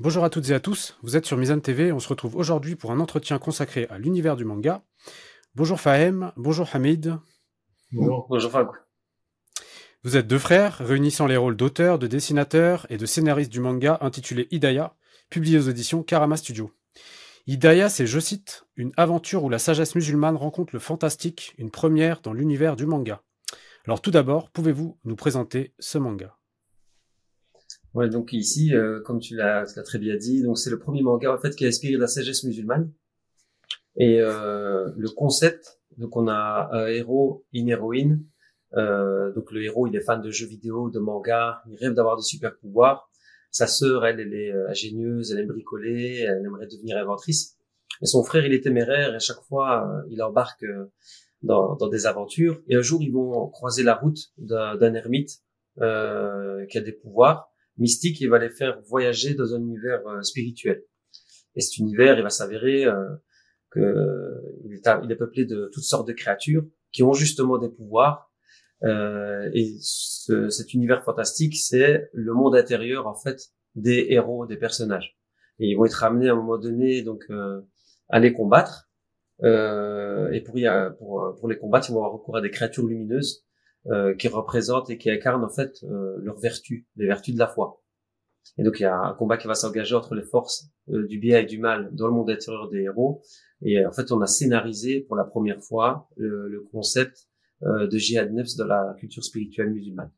Bonjour à toutes et à tous, vous êtes sur Mizan TV, on se retrouve aujourd'hui pour un entretien consacré à l'univers du manga. Bonjour Fahem, bonjour Hamid. Bonjour. Bonjour Franck. Vous êtes deux frères, réunissant les rôles d'auteur, de dessinateur et de scénariste du manga intitulé Hidaya, publié aux éditions Karama Studio. Hidaya, c'est, je cite, une aventure où la sagesse musulmane rencontre le fantastique, une première dans l'univers du manga. Alors tout d'abord, pouvez-vous nous présenter ce manga? Ouais, donc ici, comme tu l'as très bien dit, donc c'est le premier manga en fait qui est inspiré de la sagesse musulmane. Et le concept, donc on a un héros, une héroïne. Donc le héros, il est fan de jeux vidéo, de manga, il rêve d'avoir des super pouvoirs. Sa sœur, elle est ingénieuse, elle aime bricoler, elle aimerait devenir inventrice. Et son frère, il est téméraire et à chaque fois, il embarque dans des aventures. Et un jour, ils vont croiser la route d'un ermite qui a des pouvoirs mystiques et va les faire voyager dans un univers spirituel. Et cet univers, il va s'avérer il est peuplé de toutes sortes de créatures qui ont justement des pouvoirs. Cet univers fantastique, c'est le monde intérieur en fait des héros, des personnages. Et ils vont être amenés à un moment donné donc à les combattre. Et pour les combattre, ils vont avoir recours à des créatures lumineuses qui représentent et qui incarnent en fait leurs vertus, les vertus de la foi. Et donc il y a un combat qui va s'engager entre les forces du bien et du mal dans le monde intérieur des héros. Et en fait, on a scénarisé pour la première fois le concept de Jihad Nefs dans la culture spirituelle musulmane.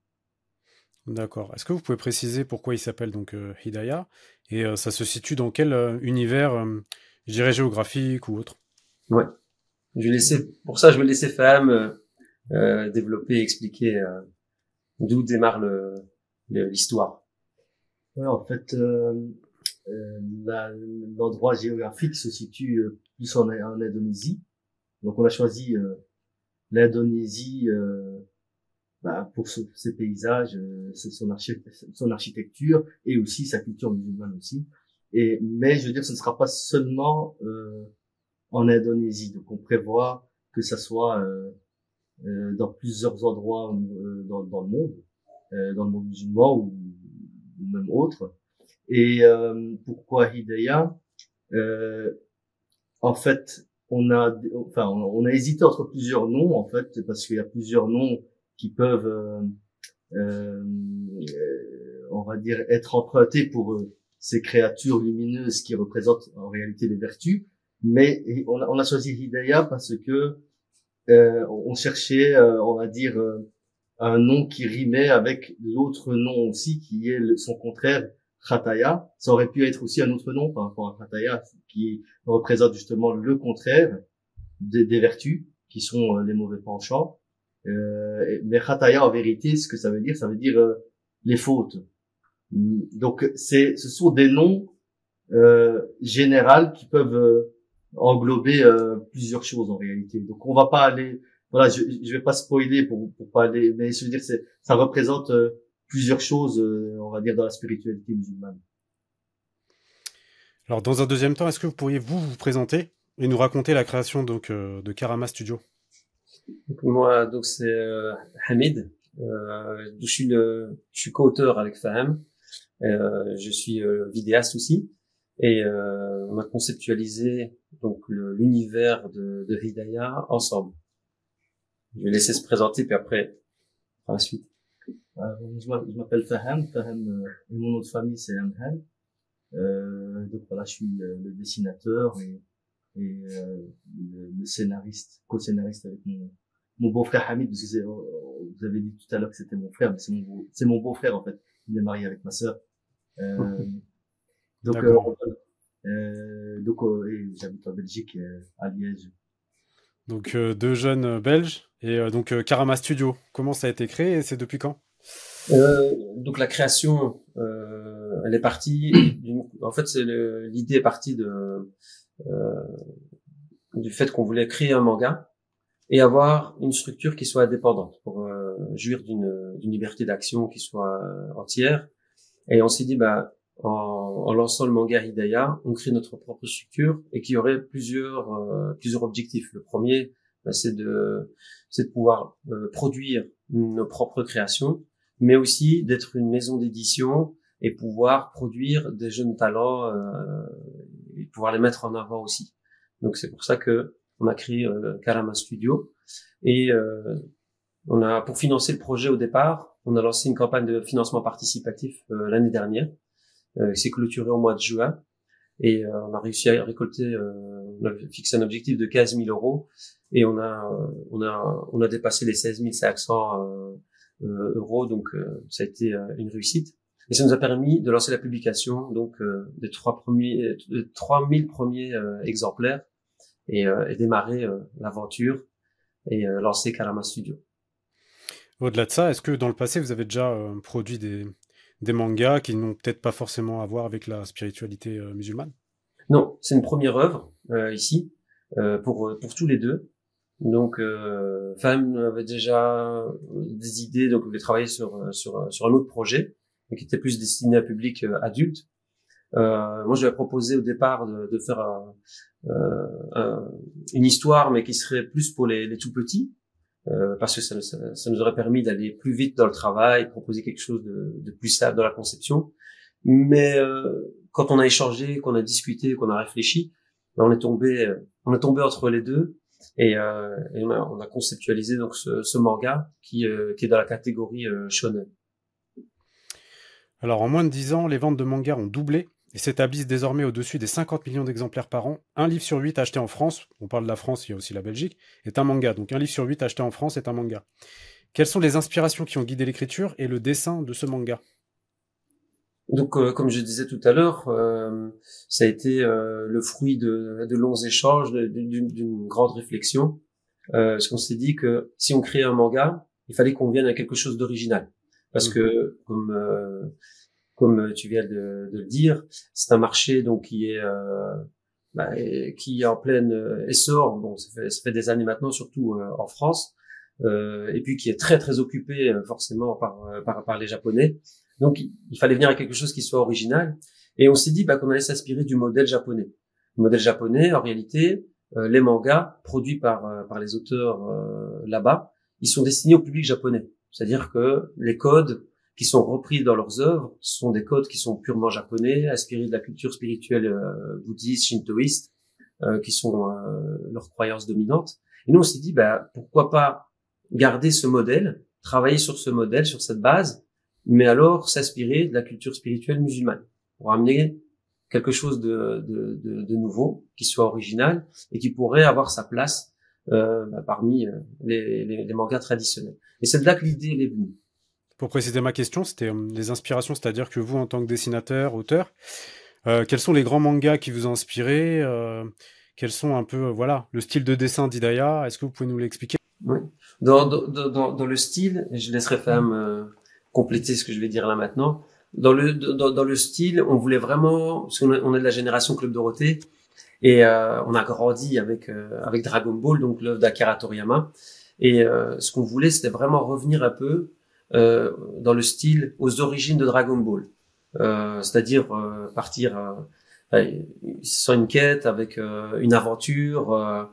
D'accord. Est-ce que vous pouvez préciser pourquoi il s'appelle donc Hidaya et ça se situe dans quel univers, je dirais géographique ou autre? Ouais. Pour ça, je vais laisser Faham développer, expliquer d'où démarre l'histoire. Ouais, en fait, l'endroit géographique se situe plus en Indonésie. Donc, on a choisi l'Indonésie pour ses paysages, son architecture et aussi sa culture musulmane aussi. Mais je veux dire, ce ne sera pas seulement en Indonésie. Donc, on prévoit que ça soit dans plusieurs endroits dans dans le monde musulman ou même autre. Et pourquoi Hidayah euh, En fait, on a hésité entre plusieurs noms en fait parce qu'il y a plusieurs noms qui peuvent, euh, on va dire, être empruntés pour ces créatures lumineuses qui représentent en réalité les vertus. Mais on a choisi Hidayah parce que on cherchait, on va dire, un nom qui rimait avec l'autre nom aussi, qui est son contraire, Khataya. Ça aurait pu être aussi un autre nom par rapport à Khataya, qui représente justement le contraire des vertus, qui sont les mauvais penchants. Mais Khataya, en vérité, ce que ça veut dire les fautes. Donc, ce sont des noms généraux qui peuvent englober plusieurs choses en réalité. Donc, on va pas aller, voilà, je vais pas spoiler pour pas aller, mais je veux dire, ça représente plusieurs choses, on va dire, dans la spiritualité musulmane. Alors dans un deuxième temps, est-ce que vous pourriez vous présenter et nous raconter la création donc de Karama Studio? Donc, moi, donc c'est Hamid. Je suis co-auteur avec Faham. Je suis vidéaste aussi. Et on a conceptualisé donc l'univers de Hidayah ensemble. Je vais laisser se présenter, puis après, par la suite. Je m'appelle Faham. Faham, et mon nom de famille, c'est Amhal. Donc voilà, je suis le dessinateur et le scénariste, co-scénariste avec mon beau-frère Hamid, parce que vous avez dit tout à l'heure que c'était mon frère, mais c'est mon beau-frère en fait. Il est marié avec ma sœur. Euh, donc D'accord. et j'habite en Belgique, à Liège. Donc deux jeunes belges et donc Karama Studio. Comment ça a été créé et c'est depuis quand? Donc la création, elle est partie. En fait, l'idée est partie euh, du fait qu'on voulait créer un manga et avoir une structure qui soit indépendante pour jouir d'une liberté d'action qui soit entière. Et on s'est dit, bah, en lançant le manga Hidayah, on crée notre propre structure et qu'il y aurait plusieurs objectifs. Le premier, bah, c'est de pouvoir produire nos propres créations, mais aussi d'être une maison d'édition et pouvoir produire des jeunes talents et pouvoir les mettre en avant aussi. Donc c'est pour ça que on a créé Karama Studio et on a, pour financer le projet au départ, on a lancé une campagne de financement participatif l'année dernière, qui s'est clôturée au mois de juin. Et on a réussi à récolter, on a fixé un objectif de 15 000 euros et on a dépassé les 16 500 euros, donc ça a été une réussite. Et ça nous a permis de lancer la publication donc des 3000 premiers exemplaires et démarrer l'aventure et lancer Karama Studio. Au-delà de ça, est-ce que dans le passé vous avez déjà produit des mangas qui n'ont peut-être pas forcément à voir avec la spiritualité musulmane? Non, c'est une première œuvre ici pour tous les deux. Donc, Femme avait déjà des idées, donc on voulait travailler sur un autre projet qui était plus destiné à un public adulte. Moi, je lui ai proposé au départ de faire une histoire, mais qui serait plus pour les tout petits. Parce que ça nous aurait permis d'aller plus vite dans le travail, proposer quelque chose de plus simple dans la conception. Mais quand on a échangé, qu'on a discuté, qu'on a réfléchi, ben on est tombé entre les deux et on a conceptualisé donc ce manga qui est dans la catégorie shonen. Alors en moins de 10 ans, les ventes de mangas ont doublé et s'établissent désormais au-dessus des 50 millions d'exemplaires par an. Un livre sur 8 acheté en France, on parle de la France, il y a aussi la Belgique, est un manga. Donc un livre sur 8 acheté en France est un manga. Quelles sont les inspirations qui ont guidé l'écriture et le dessin de ce manga? Donc comme je disais tout à l'heure, ça a été le fruit de longs échanges, d'une grande réflexion. Parce qu'on s'est dit que si on créait un manga, il fallait qu'on vienne à quelque chose d'original. Parce que comme tu viens de le dire, c'est un marché donc qui est en plein essor. Bon, ça fait des années maintenant, surtout en France, et puis qui est très très occupé forcément par les Japonais. Donc il fallait venir à quelque chose qui soit original. Et on s'est dit qu'on allait s'inspirer du modèle japonais. Le modèle japonais, en réalité, les mangas produits par les auteurs là-bas, ils sont destinés au public japonais. C'est-à-dire que les codes qui sont repris dans leurs œuvres sont des codes qui sont purement japonais, inspirés de la culture spirituelle bouddhiste, shintoïste, qui sont leurs croyances dominantes. Et nous, on s'est dit, pourquoi pas garder ce modèle, travailler sur ce modèle, sur cette base, mais alors s'inspirer de la culture spirituelle musulmane pour amener quelque chose de nouveau, qui soit original et qui pourrait avoir sa place parmi les mangas traditionnels. Et c'est de là que l'idée est venue. Pour préciser ma question, c'était les inspirations, c'est-à-dire que vous, en tant que dessinateur, auteur, quels sont les grands mangas qui vous ont inspiré? Quels sont un peu, le style de dessin d'Hidaya? Est-ce que vous pouvez nous l'expliquer? Oui. Dans le style, je laisserai Femme compléter ce que je vais dire là maintenant. Dans le style, on voulait vraiment, parce qu'on est de la génération Club Dorothée, et on a grandi avec Dragon Ball, donc l'œuvre d'Akira Toriyama. Et ce qu'on voulait, c'était vraiment revenir un peu dans le style aux origines de Dragon Ball, c'est-à-dire partir sur une quête avec une aventure,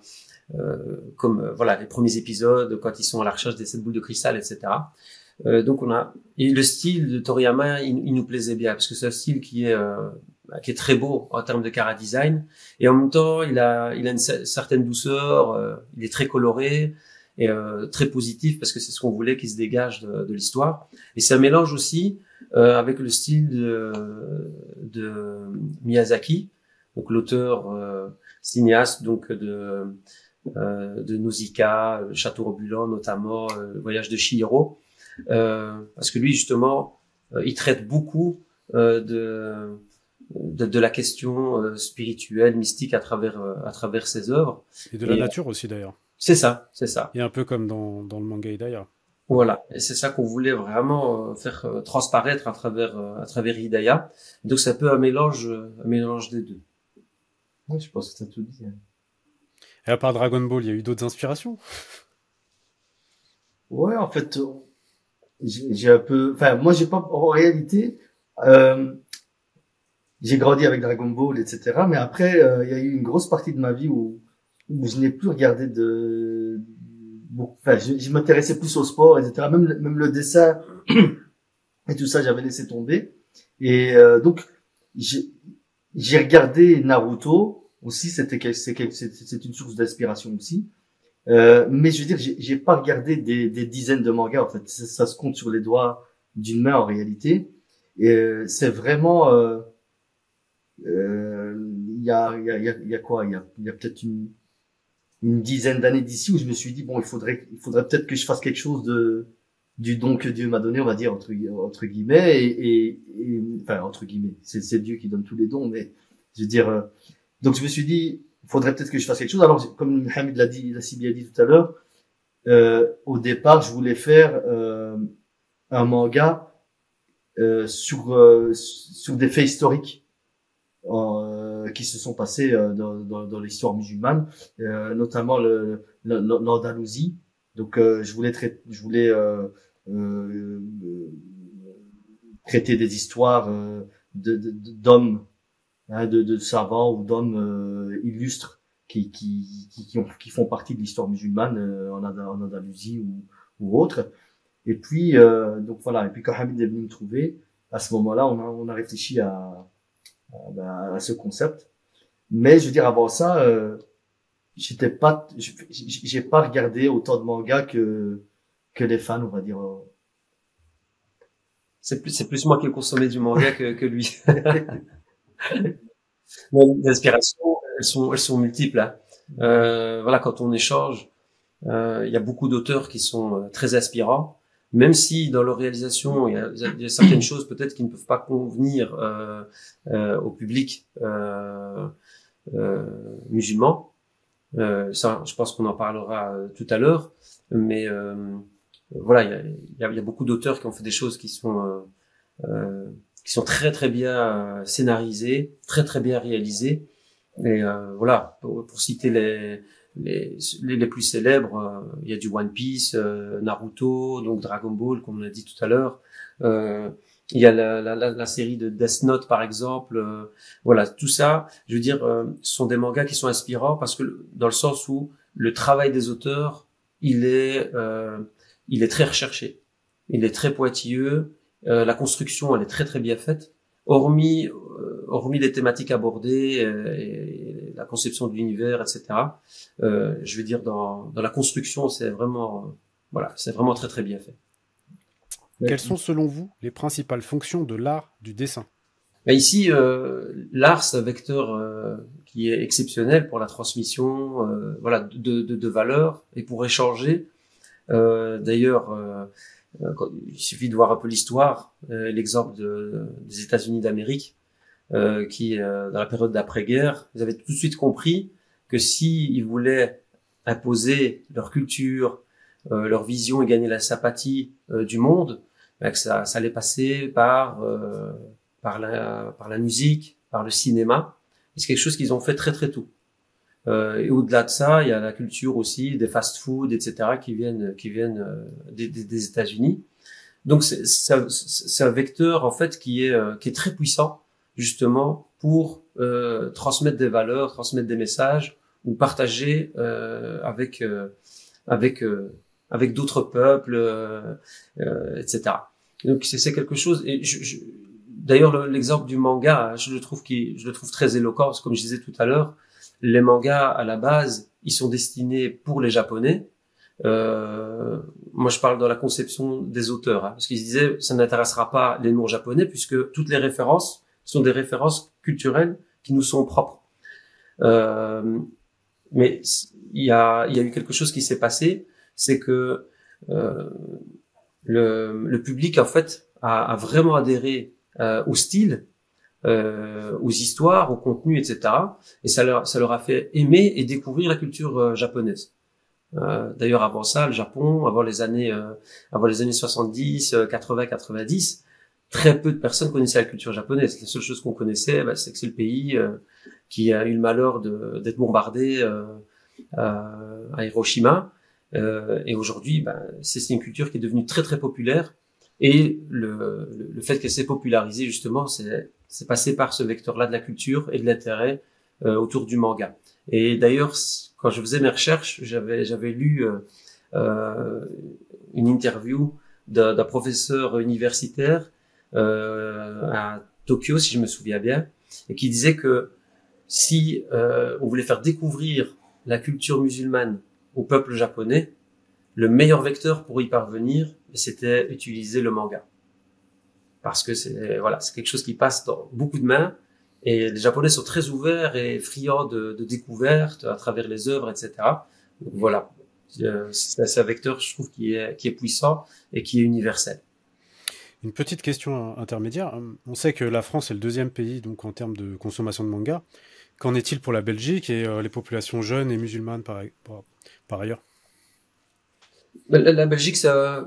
comme les premiers épisodes quand ils sont à la recherche des 7 boules de cristal, etc. Donc et le style de Toriyama, il nous plaisait bien parce que c'est un style qui est très beau en termes de chara design et en même temps il a une certaine douceur, il est très coloré et très positif parce que c'est ce qu'on voulait qu'il se dégage de l'histoire. Et c'est un mélange aussi avec le style de Miyazaki, donc l'auteur cinéaste donc de Nausicaa, le Château ambulant notamment, le Voyage de Chihiro, parce que lui justement il traite beaucoup de la question spirituelle, mystique à travers ses œuvres. Et de la nature aussi d'ailleurs. C'est ça. Et un peu comme dans le manga Hidaya. Voilà, et c'est ça qu'on voulait vraiment faire transparaître à travers Hidaya. Donc c'est un peu un mélange des deux. Oui, je pense que t'as tout dit. Et à part Dragon Ball, il y a eu d'autres inspirations? Ouais, en fait, j'ai un peu, moi j'ai pas, en réalité, j'ai grandi avec Dragon Ball, etc. Mais après, il y a eu une grosse partie de ma vie où je n'ai plus regardé je m'intéressais plus au sport, etc. Même le dessin et tout ça, j'avais laissé tomber. Et donc j'ai regardé Naruto aussi, c'est une source d'inspiration aussi. Mais je veux dire, j'ai pas regardé des dizaines de mangas en fait. Ça se compte sur les doigts d'une main en réalité. Et c'est vraiment il y a quoi? Il y a peut-être une dizaine d'années d'ici où je me suis dit bon, il faudrait peut-être que je fasse quelque chose du don que Dieu m'a donné, on va dire entre guillemets enfin entre guillemets, c'est Dieu qui donne tous les dons, mais je veux dire donc je me suis dit il faudrait peut-être que je fasse quelque chose. Alors comme Hamid l'a si bien dit tout à l'heure, au départ je voulais faire un manga sur des faits historiques qui se sont passés dans l'histoire musulmane, notamment l'Andalousie. Donc je voulais traiter des histoires d'hommes, hein, de savants ou d'hommes illustres qui font partie de l'histoire musulmane en Andalousie ou autre. Et puis donc voilà. Et puis quand Hamid est venu me trouver, à ce moment-là, on a réfléchi à ce concept. Mais je veux dire avant ça, j'ai pas regardé autant de mangas que les fans, on va dire. C'est plus moi qui ai consommé du manga que lui. Les inspirations, elles sont multiples, hein. Voilà, quand on échange, il y a beaucoup d'auteurs qui sont très inspirants, même si dans leur réalisation, il y a certaines choses peut-être qui ne peuvent pas convenir au public musulman. Ça, je pense qu'on en parlera tout à l'heure, mais voilà, il y a beaucoup d'auteurs qui ont fait des choses qui sont très très bien scénarisées, très très bien réalisées. Et voilà, pour citer les plus célèbres, il y a du One Piece, Naruto, donc Dragon Ball, comme on l'a dit tout à l'heure. Il y a la série de Death Note, par exemple. Voilà, tout ça, je veux dire, ce sont des mangas qui sont inspirants parce que dans le sens où le travail des auteurs, il est très recherché, il est très pointilleux. La construction, elle est très très bien faite. Hormis les thématiques abordées et la conception de l'univers, etc. Je veux dire, dans la construction, c'est vraiment très très bien fait. Quelles sont selon vous les principales fonctions de l'art du dessin? Ici, l'art, c'est un vecteur qui est exceptionnel pour la transmission, voilà, de valeurs et pour échanger. D'ailleurs, il suffit de voir un peu l'histoire, l'exemple des États-Unis d'Amérique, qui dans la période d'après-guerre, ils avaient tout de suite compris que s'ils voulaient imposer leur culture, leur vision et gagner la sympathie du monde, que ça allait passer par la musique, par le cinéma. Et c'est quelque chose qu'ils ont fait très très tôt. Et au-delà de ça, il y a la culture aussi des fast-food, etc., qui viennent des États-Unis. Donc c'est un vecteur en fait qui est très puissant justement pour transmettre des valeurs, transmettre des messages ou partager avec d'autres peuples, etc. Donc c'est quelque chose. Et d'ailleurs l'exemple du manga, je le trouve très éloquent parce que comme je disais tout à l'heure, les mangas à la base, ils sont destinés pour les Japonais. Moi, je parle dans la conception des auteurs, hein, parce qu'ils disaient ça n'intéressera pas les non-japonais puisque toutes les références sont des références culturelles qui nous sont propres. Mais il y a eu quelque chose qui s'est passé, c'est que le public en fait a vraiment adhéré au style, aux histoires, au contenu, etc. Et ça leur a fait aimer et découvrir la culture japonaise. D'ailleurs, avant ça, le Japon, avant les années 70, 80, 90, très peu de personnes connaissaient la culture japonaise. La seule chose qu'on connaissait, c'est que c'est le pays qui a eu le malheur d'être bombardé à Hiroshima. Et aujourd'hui, c'est une culture qui est devenue très très populaire. Et le fait qu'elle s'est popularisée, justement, c'est passé par ce vecteur-là de la culture et de l'intérêt autour du manga. Et d'ailleurs, quand je faisais mes recherches, j'avais lu une interview d'un professeur universitaire à Tokyo, si je me souviens bien, et qui disait que si on voulait faire découvrir la culture musulmane au peuple japonais, le meilleur vecteur pour y parvenir, c'était utiliser le manga. Parce que c'est quelque chose qui passe dans beaucoup de mains, et les Japonais sont très ouverts et friands de découvertes à travers les œuvres, etc. Donc voilà, c'est un vecteur, je trouve, qui est puissant et qui est universel. Une petite question intermédiaire. On sait que la France est le deuxième pays donc en termes de consommation de manga. Qu'en est-il pour la Belgique et les populations jeunes et musulmanes par ailleurs? La Belgique, c'est un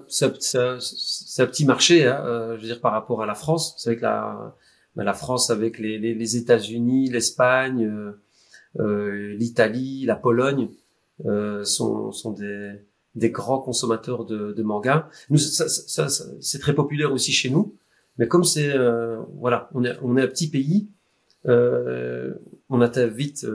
petit marché, hein, je veux dire, par rapport à la France. C'est vrai que la France, avec les États-Unis, l'Espagne, l'Italie, la Pologne, sont des grands consommateurs de mangas. Nous, c'est très populaire aussi chez nous. Mais comme on est un petit pays, on atteint vite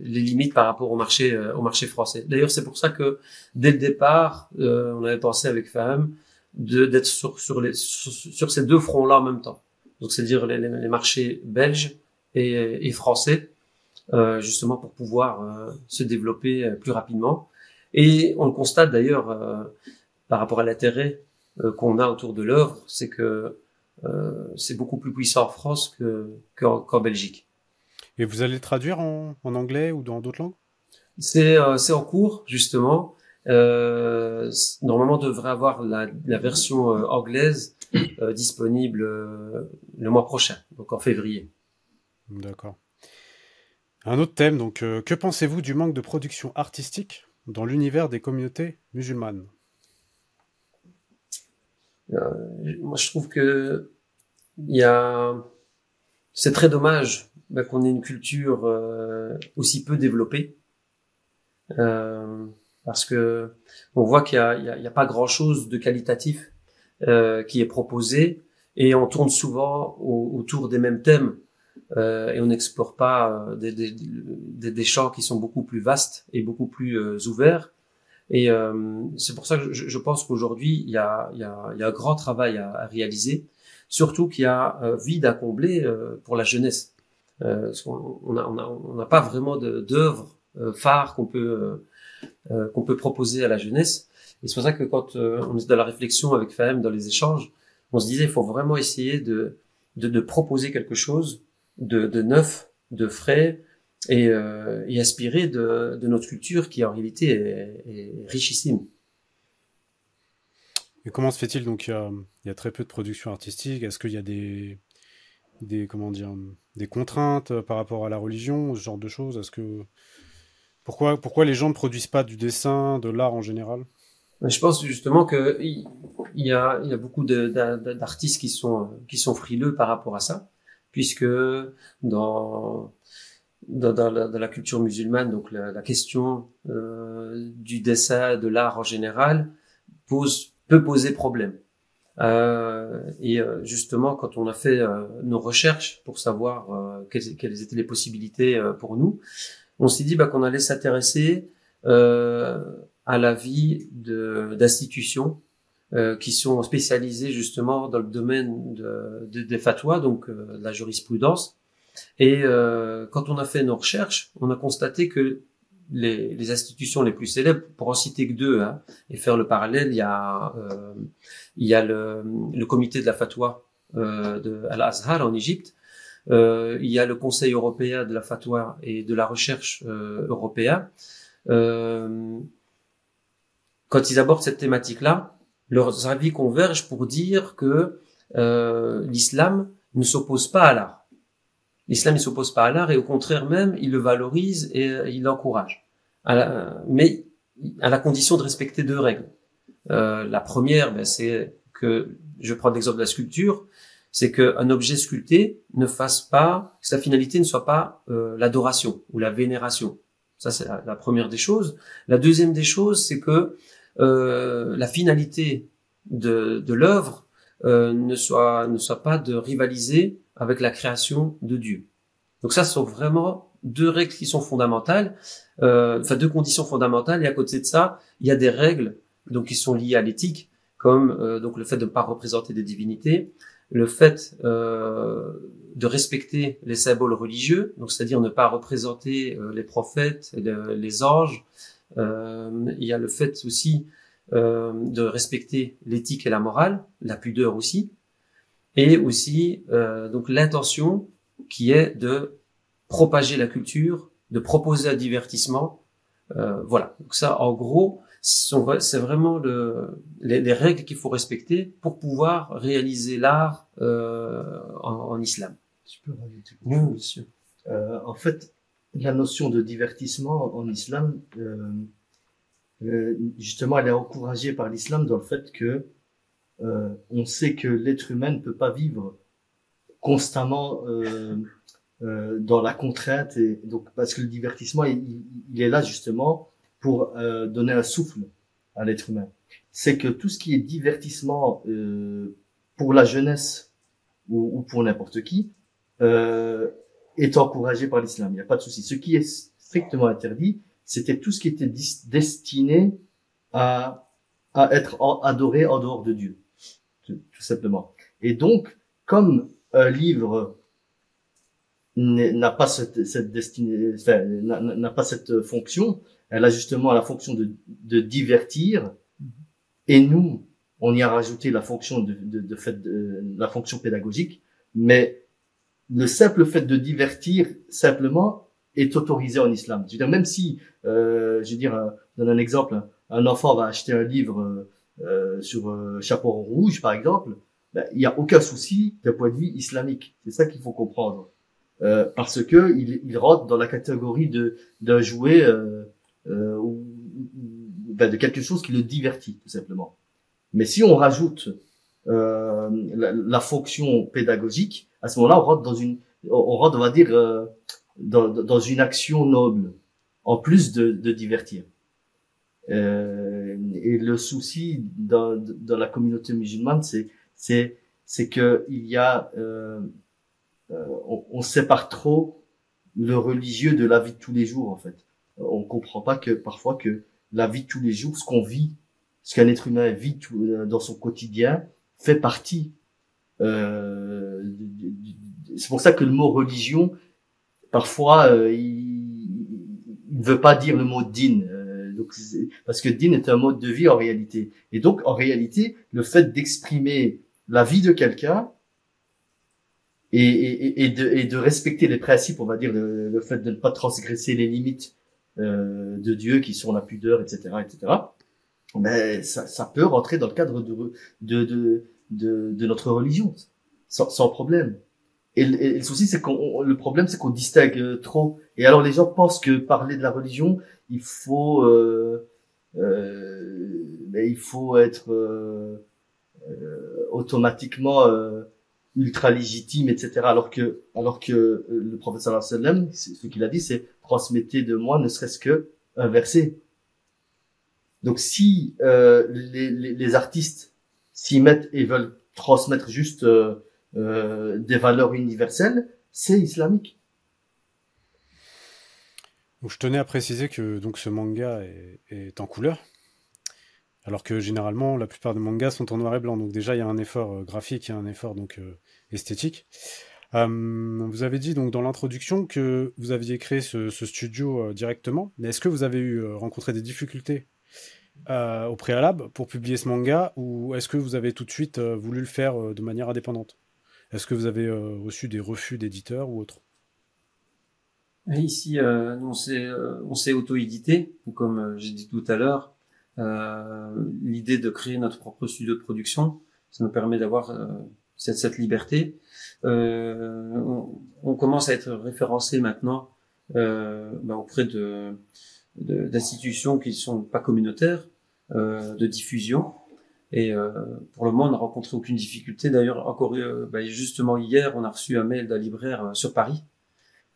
les limites par rapport au marché français. D'ailleurs, c'est pour ça que dès le départ, on avait pensé avec Faham d'être sur ces deux fronts-là en même temps. Donc, c'est-à-dire les marchés belges et français, justement pour pouvoir se développer plus rapidement. Et on le constate d'ailleurs par rapport à l'intérêt qu'on a autour de l'œuvre, c'est que c'est beaucoup plus puissant en France qu'en Belgique. Et vous allez le traduire en anglais ou dans d'autres langues? C'est en cours, justement. Normalement, on devrait avoir la version anglaise disponible le mois prochain, donc en février. D'accord. Un autre thème, donc, que pensez-vous du manque de production artistique dans l'univers des communautés musulmanes? Moi, je trouve que c'est très dommage qu'on ait une culture aussi peu développée, parce que on voit qu'il y a pas grand-chose de qualitatif qui est proposé, et on tourne souvent autour des mêmes thèmes, et on n'explore pas des champs qui sont beaucoup plus vastes et beaucoup plus ouverts. Et c'est pour ça que je pense qu'aujourd'hui il y a un grand travail à réaliser, surtout qu'il y a un vide à combler pour la jeunesse. Parce on n'a pas vraiment d'œuvres phares qu'on peut proposer à la jeunesse. Et c'est pour ça que quand on est dans la réflexion avec Fahem, dans les échanges, on se disait il faut vraiment essayer de proposer quelque chose de neuf, de frais, et inspiré de notre culture qui en réalité est richissime. Et comment se fait-il donc il y a très peu de production artistique? Est-ce qu'il y a comment dire, des contraintes par rapport à la religion, ce genre de choses? Pourquoi les gens ne produisent pas du dessin, de l'art en général? Je pense justement que il y a beaucoup d'artistes qui sont frileux par rapport à ça, puisque dans la culture musulmane, donc la question du dessin, de l'art en général, peut poser problème. Et justement, quand on a fait nos recherches pour savoir quelles étaient les possibilités pour nous, on s'est dit qu'on allait s'intéresser à la vie d'institutions qui sont spécialisées justement dans le domaine des fatwas, donc de la jurisprudence. Et quand on a fait nos recherches, on a constaté que les institutions les plus célèbres, pour en citer que deux, hein, et faire le parallèle, il y a le comité de la fatwa de Al-Azhar en Égypte, il y a le Conseil européen de la fatwa et de la recherche européen. Quand ils abordent cette thématique-là, leurs avis convergent pour dire que l'islam ne s'oppose pas à l'art. L'islam ne s'oppose pas à l'art, et au contraire même, il le valorise et il l'encourage. Mais à la condition de respecter deux règles. La première, c'est que, je prends l'exemple de la sculpture, c'est qu'un objet sculpté ne fasse pas, que sa finalité ne soit pas l'adoration ou la vénération. Ça, c'est la première des choses. La deuxième des choses, c'est que la finalité de l'œuvre ne soit pas de rivaliser avec la création de Dieu. Donc ça, ce sont vraiment deux règles qui sont fondamentales, deux conditions fondamentales. Et à côté de ça, il y a des règles donc qui sont liées à l'éthique, comme donc le fait de ne pas représenter des divinités, le fait de respecter les symboles religieux, donc c'est-à-dire ne pas représenter les prophètes, les anges. Il y a le fait aussi de respecter l'éthique et la morale, la pudeur aussi, et aussi donc l'intention qui est de propager la culture, de proposer un divertissement. Voilà. Donc ça, en gros, c'est vraiment les règles qu'il faut respecter pour pouvoir réaliser l'art en islam. Je peux rajouter quelque Oui, chose. bien sûr. En fait, la notion de divertissement en islam, justement, elle est encouragée par l'islam dans le fait que on sait que l'être humain ne peut pas vivre constamment dans la contrainte, et donc parce que le divertissement, il est là justement pour donner un souffle à l'être humain. C'est que tout ce qui est divertissement pour la jeunesse ou pour n'importe qui est encouragé par l'islam. Il n'y a pas de souci. Ce qui est strictement interdit, c'était tout ce qui était destiné à être adoré en dehors de Dieu, tout simplement. Et donc, comme un livre n'a pas cette destinée, enfin, n'a pas cette fonction, elle a justement la fonction de divertir, et nous, on y a rajouté la fonction la fonction pédagogique, mais le simple fait de divertir simplement est autorisé en islam. Je veux dire, même si, je veux dire, je donne un exemple, un enfant va acheter un livre sur Chaperon rouge, par exemple, ben, il n'y a aucun souci d'un point de vue islamique. C'est ça qu'il faut comprendre. Parce que il rentre dans la catégorie d'un jouet ou ben, de quelque chose qui le divertit, tout simplement. Mais si on rajoute la fonction pédagogique, à ce moment-là, on rentre, on va dire, dans une action noble, en plus de divertir. Et le souci dans la communauté musulmane, c'est que il y a, on sépare trop le religieux de la vie de tous les jours, en fait. On comprend pas que parfois que la vie de tous les jours, ce qu'on vit, ce qu'un être humain vit dans son quotidien, fait partie. C'est pour ça que le mot religion, parfois, il ne veut pas dire le mot din. Donc, parce que din est un mode de vie en réalité. Et donc, en réalité, le fait d'exprimer la vie de quelqu'un et de respecter les principes, on va dire le fait de ne pas transgresser les limites de Dieu qui sont la pudeur, etc., etc. Mais ça peut rentrer dans le cadre de notre religion sans problème. Et le souci, c'est le problème, c'est qu'on distingue trop. Et alors les gens pensent que parler de la religion, il faut être automatiquement ultra légitime, etc. Alors que le prophète sallallahu alayhi wa sallam, ce qu'il a dit, c'est transmettez de moi ne serait-ce que un verset. Donc si les artistes s'y mettent et veulent transmettre juste des valeurs universelles, c'est islamique. Donc, je tenais à préciser que donc ce manga est en couleur, alors que généralement la plupart des mangas sont en noir et blanc. Donc déjà il y a un effort graphique, il y a un effort donc esthétique. Vous avez dit donc dans l'introduction que vous aviez créé ce studio directement, mais est-ce que vous avez rencontré des difficultés au préalable pour publier ce manga, ou est-ce que vous avez tout de suite voulu le faire de manière indépendante? Est-ce que vous avez reçu des refus d'éditeurs ou autre? Et ici, nous, on s'est auto-édité, comme j'ai dit tout à l'heure. L'idée de créer notre propre studio de production, ça nous permet d'avoir cette liberté. On commence à être référencé maintenant auprès d'institutions qui sont pas communautaires, de diffusion. Et pour le moment, on n'a rencontré aucune difficulté. D'ailleurs, encore justement hier, on a reçu un mail d'un libraire sur Paris,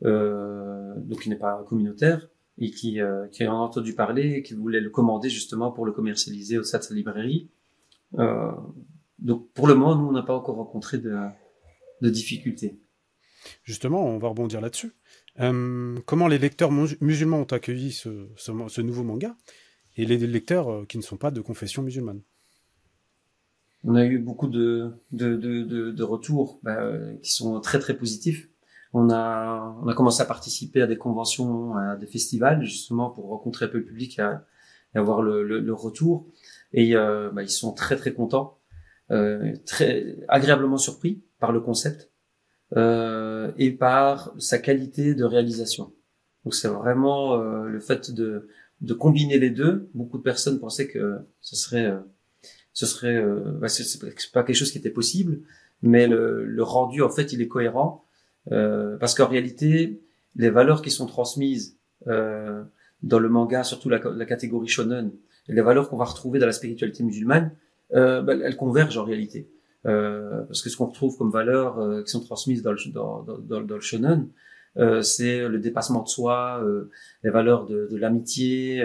donc qui n'est pas communautaire et qui en a entendu parler et qui voulait le commander justement pour le commercialiser au sein de sa librairie. Donc pour le moment, nous, on n'a pas encore rencontré de difficultés. Justement, on va rebondir là-dessus. Comment les lecteurs musulmans ont accueilli ce nouveau manga, et les lecteurs qui ne sont pas de confession musulmane? On a eu beaucoup de retours qui sont très très positifs. On a commencé à participer à des conventions, à des festivals, justement pour rencontrer un peu le public et avoir le retour. Et ils sont très très contents, très agréablement surpris par le concept et par sa qualité de réalisation. Donc c'est vraiment le fait de combiner les deux. Beaucoup de personnes pensaient que c'est pas quelque chose qui était possible, mais le rendu en fait il est cohérent parce qu'en réalité les valeurs qui sont transmises dans le manga, surtout la catégorie shonen, et les valeurs qu'on va retrouver dans la spiritualité musulmane, elles convergent en réalité. Parce que ce qu'on retrouve comme valeurs qui sont transmises dans le shonen, c'est le dépassement de soi, les valeurs de l'amitié,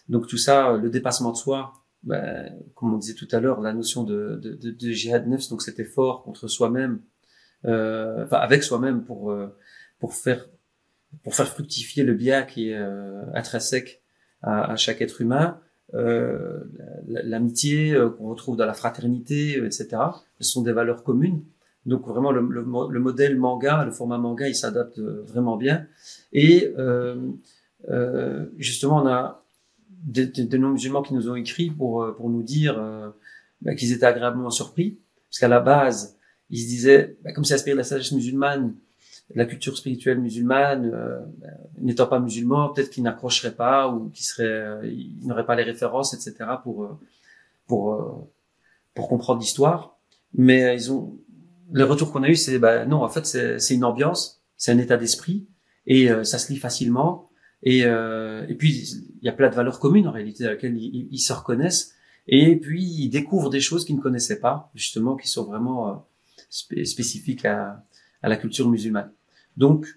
donc tout ça, le dépassement de soi, comme on disait tout à l'heure, la notion de jihad nefs, donc cet effort contre soi-même, avec soi-même pour faire fructifier le bien qui est intrinsèque à chaque être humain, l'amitié qu'on retrouve dans la fraternité, etc. Ce sont des valeurs communes. Donc vraiment le modèle manga, le format manga, il s'adapte vraiment bien. Et justement, on a des non-musulmans qui nous ont écrit pour nous dire qu'ils étaient agréablement surpris, parce qu'à la base, ils se disaient, comme c'est inspiré de la sagesse musulmane, la culture spirituelle musulmane, n'étant pas musulman, peut-être qu'ils n'accrocheraient pas ou ils n'auraient pas les références, etc. pour comprendre l'histoire. Mais les retours qu'on a eu, c'est non, en fait, c'est une ambiance, c'est un état d'esprit et ça se lit facilement. Et puis il y a plein de valeurs communes en réalité à laquelle ils se reconnaissent. Et puis ils découvrent des choses qu'ils ne connaissaient pas, justement, qui sont vraiment spécifiques à la culture musulmane. Donc,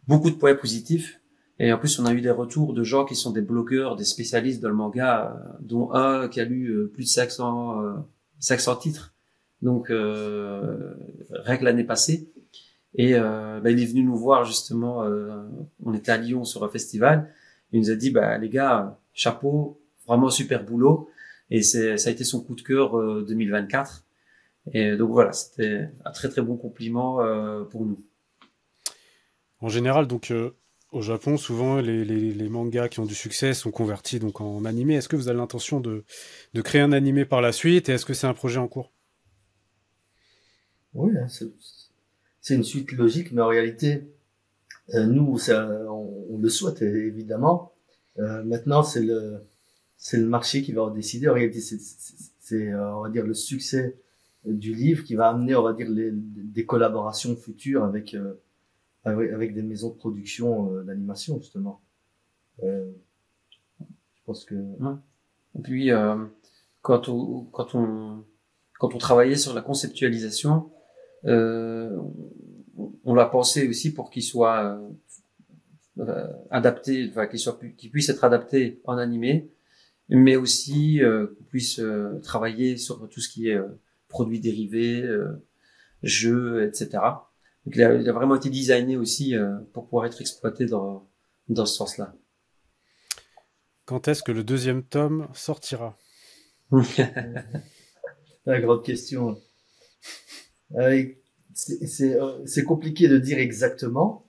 beaucoup de points positifs. Et en plus, on a eu des retours de gens qui sont des blogueurs, des spécialistes dans le manga, dont un qui a lu plus de 500 titres. Donc, rien que l'année passée. Et il est venu nous voir justement. On était à Lyon sur un festival. Il nous a dit, les gars, chapeau, vraiment super boulot. Et ça a été son coup de cœur 2024. Et donc voilà, c'était un très très bon compliment pour nous. En général, donc, au Japon, souvent, les mangas qui ont du succès sont convertis donc en animé. Est-ce que vous avez l'intention de créer un animé par la suite et est-ce que c'est un projet en cours? Oui, hein, c'est une suite logique, mais en réalité, nous, on le souhaite évidemment. Maintenant, c'est le marché qui va en décider. En réalité, c'est on va dire le succès du livre qui va amener, on va dire, des collaborations futures avec des maisons de production d'animation justement. Je pense que Ouais. Et puis quand on travaillait sur la conceptualisation, on l'a pensé aussi pour qu'il soit adapté, enfin qu'il puisse être adapté en animé, mais aussi qu'on puisse travailler sur tout ce qui est produits dérivés, jeux, etc. Donc il a vraiment été designé aussi pour pouvoir être exploité dans ce sens-là. Quand est-ce que le deuxième tome sortira? la grande question. C'est compliqué de dire exactement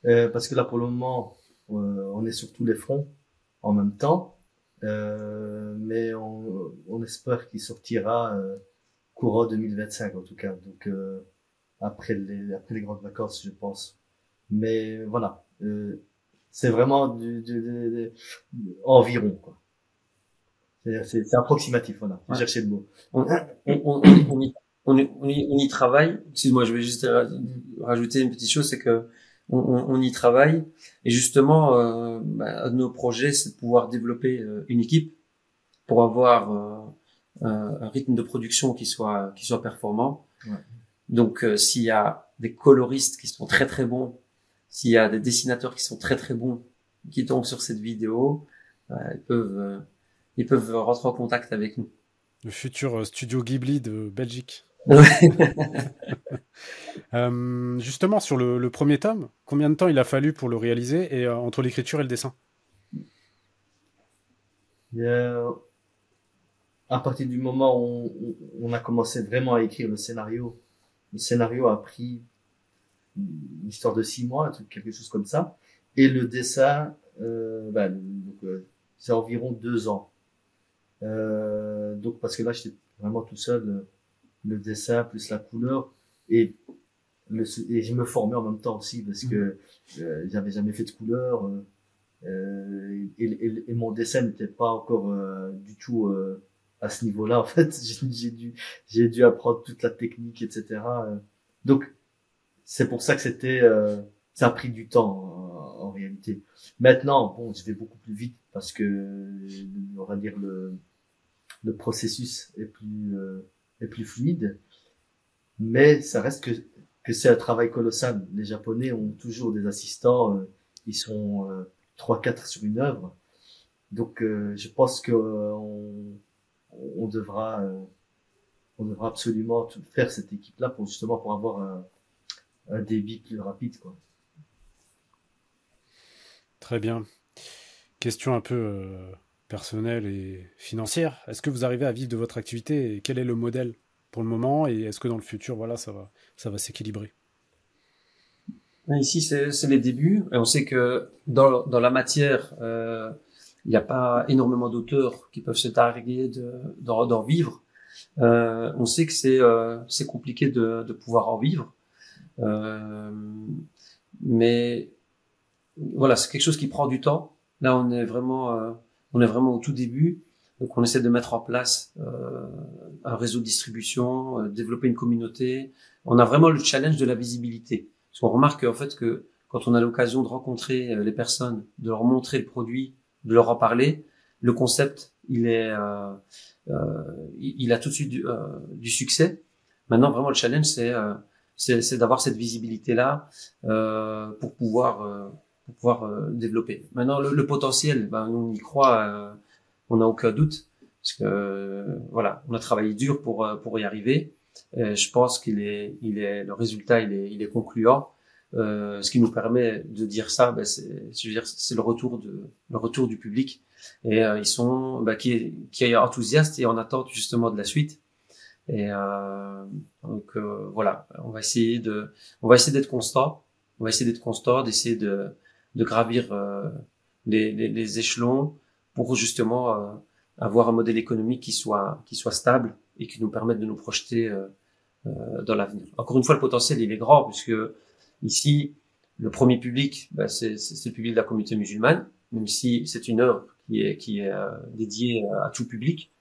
parce que là pour le moment on est sur tous les fronts en même temps, mais on espère qu'il sortira courant 2025 en tout cas. Donc après les grandes vacances, je pense. Mais voilà, c'est vraiment environ quoi. C'est approximatif, voilà. J'ai cherché le mot. On, on y travaille. Excuse-moi, je vais juste rajouter une petite chose, c'est que on y travaille. Et justement, un de nos projets, c'est de pouvoir développer une équipe pour avoir un rythme de production qui soit performant. Ouais. Donc, s'il y a des coloristes qui sont très très bons, s'il y a des dessinateurs qui sont très très bons, qui tombent sur cette vidéo, ils peuvent rentrer en contact avec nous. Le futur studio Ghibli de Belgique. Justement, sur le premier tome, combien de temps il a fallu pour le réaliser et entre l'écriture et le dessin? à partir du moment où on a commencé vraiment à écrire le scénario a pris une histoire de 6 mois, un truc, quelque chose comme ça. Et le dessin, c'est environ 2 ans. Donc parce que là, j'étais vraiment tout seul, le dessin plus la couleur et et je me formais en même temps aussi parce que j'avais jamais fait de couleur et mon dessin n'était pas encore du tout à ce niveau-là en fait. J'ai dû apprendre toute la technique, etc. Donc c'est pour ça que ça a pris du temps en réalité. Maintenant, bon, je vais beaucoup plus vite parce que on va dire le processus est plus fluide, mais ça reste que c'est un travail colossal. Les Japonais ont toujours des assistants, ils sont 3-4 sur une œuvre, donc je pense que on devra on devra absolument faire cette équipe-là pour justement pour avoir un débit plus rapide, quoi. Très bien. Question un peu personnelle et financière. Est-ce que vous arrivez à vivre de votre activité et quel est le modèle pour le moment et est-ce que dans le futur, voilà, ça va s'équilibrer? Ici, c'est les débuts. Et on sait que dans la matière, il n'y a pas énormément d'auteurs qui peuvent se targuer d'en vivre. On sait que c'est compliqué de pouvoir en vivre. Mais voilà, c'est quelque chose qui prend du temps. Là, on est vraiment au tout début. Donc, on essaie de mettre en place un réseau de distribution, développer une communauté. On a vraiment le challenge de la visibilité. Parce qu'on remarque en fait que quand on a l'occasion de rencontrer les personnes, de leur montrer le produit, de leur en parler, le concept, il a tout de suite du succès. Maintenant, vraiment, le challenge, c'est d'avoir cette visibilité-là pour pouvoir développer. Maintenant, le potentiel, ben, on y croit, on n'a aucun doute, parce que voilà, on a travaillé dur pour y arriver. Je pense le résultat, il est concluant. Ce qui nous permet de dire ça, ben, je veux dire, c'est le retour du public, et ils sont, ben, qui est enthousiaste et en attente justement de la suite. Et donc voilà, on va essayer d'être constant, d'essayer de gravir les échelons pour justement avoir un modèle économique qui soit stable et qui nous permette de nous projeter dans l'avenir. Encore une fois, le potentiel il est grand puisque ici le premier public, ben, c'est le public de la communauté musulmane, même si c'est une œuvre qui est dédiée à tout public.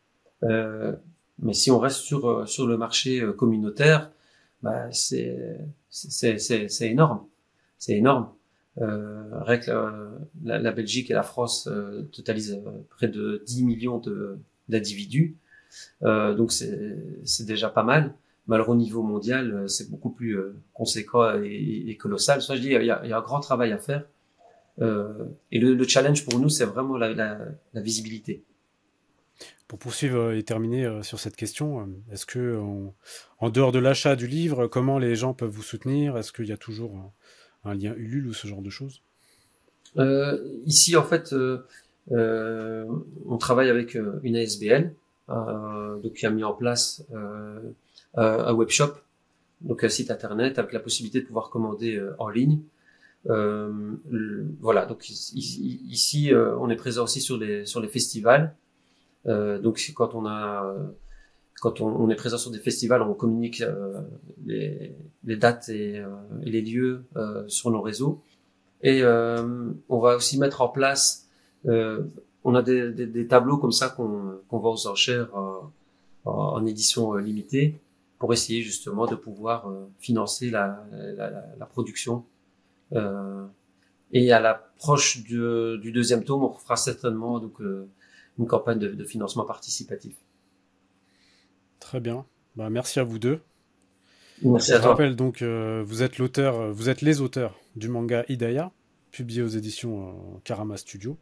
Mais si on reste sur le marché communautaire, bah c'est énorme, c'est énorme. Rien que la Belgique et la France totalisent près de 10 millions d'individus, donc c'est déjà pas mal. Mais alors au niveau mondial, c'est beaucoup plus conséquent et colossal. Ça, je dis, il y a un grand travail à faire. Et le challenge pour nous, c'est vraiment la visibilité. Pour poursuivre et terminer sur cette question, est-ce que en dehors de l'achat du livre, comment les gens peuvent vous soutenir? Est-ce qu'il y a toujours un lien Ulule ou ce genre de choses? Ici, en fait, on travaille avec une ASBL, donc qui a mis en place un webshop, donc un site internet avec la possibilité de pouvoir commander en ligne. Voilà, donc ici, on est présent aussi sur les festivals. Donc quand on est présent sur des festivals, on communique les dates et les lieux sur nos réseaux. Et on va aussi mettre en place, on a des tableaux comme ça qu'on vend aux enchères en édition limitée pour essayer justement de pouvoir financer la production. Et à l'approche du deuxième tome, on fera certainement donc une campagne de financement participatif. Très bien. Bah, merci à vous deux. Merci à Je toi. rappelle donc, vous êtes les auteurs du manga Hidaya, publié aux éditions Karama Studio.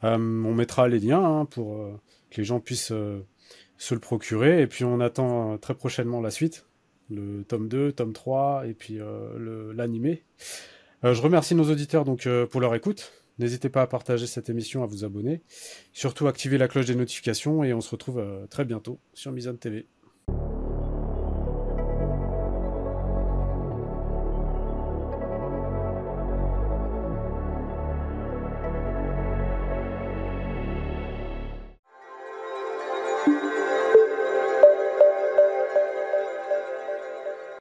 On mettra les liens pour que les gens puissent se le procurer. Et puis on attend très prochainement la suite, le tome 2, tome 3 et puis l'animé. Je remercie nos auditeurs donc pour leur écoute N'hésitez pas à partager cette émission, à vous abonner. Surtout, activez la cloche des notifications et on se retrouve très bientôt sur Mizone TV.